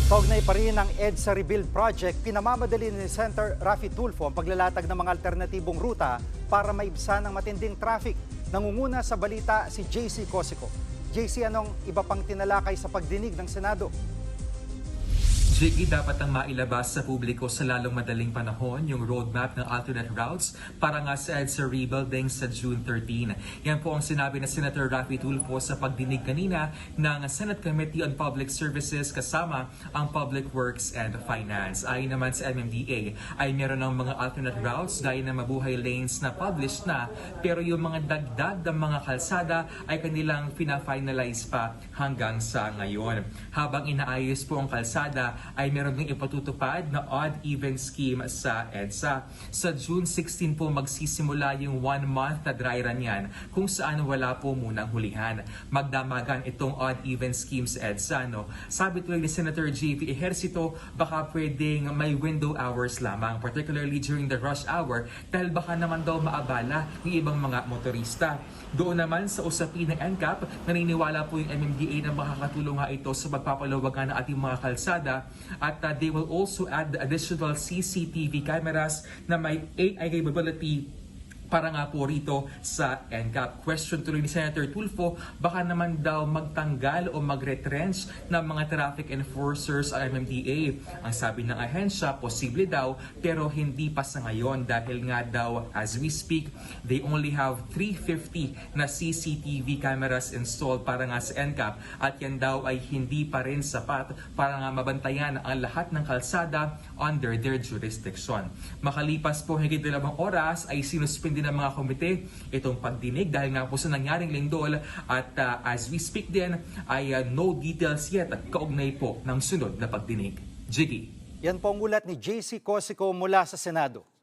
Kaugnay pa rin ng EDSA Rebuild Project, pinamamadali ni Senator Raffy Tulfo ang paglalatag ng mga alternatibong ruta para maibsan ang matinding traffic. Nangunguna sa balita si JC Cosico. JC, anong iba pang tinalakay sa pagdinig ng Senado? Jiggy, dapat ang mailabas sa publiko sa lalong madaling panahon yung roadmap ng alternate routes para nga sa EDSA rebuilding sa June 13. Yan po ang sinabi na Senator Raffy Tulfo sa pagdinig kanina ng Senate Committee on Public Services kasama ang Public Works and Finance. Ayon naman sa MMDA ay meron ng mga alternate routes gaya ng mabuhay lanes na published na, pero yung mga dagdag ng mga kalsada ay kanilang fina-finalize pa hanggang sa ngayon. Habang inaayos po ang kalsada, ay meron ding ipatutupad na odd-even scheme sa EDSA. Sa June 16 po magsisimula yung 1-month na dry run yan kung saan wala po munang hulihan. Magdamagan itong odd-even scheme sa EDSA. No? Sabi tuloy ni Senator JV Ejercito, baka pwedeng may window hours lamang, particularly during the rush hour dahil baka naman daw maabala yung ibang mga motorista. Doon naman sa usapin ng NCAP, naniniwala po yung MMDA na makakatulong nga ito sa pagpapalawagan ng ating mga kalsada at they will also add the additional CCTV cameras na may AI capability para nga po rito sa NCAP. Question tuloy ni Senator Tulfo, baka naman daw magtanggal o mag-retrench ng mga traffic enforcers ang MMDA. Ang sabi ng ahensya, posible daw pero hindi pa sa ngayon dahil nga daw as we speak, they only have 350 na CCTV cameras installed para nga sa NCAP at yan daw ay hindi pa rin sapat para nga mabantayan ang lahat ng kalsada under their jurisdiction. Makalipas po higit 2 oras ay sinuspindi ng mga komite itong pagdinig dahil nga po sa nangyaring lindol at as we speak din ay no details yet at kaugnay po ng sunod na pagdinig. Jiggy. Yan po ang ulat ni JC Cosico mula sa Senado.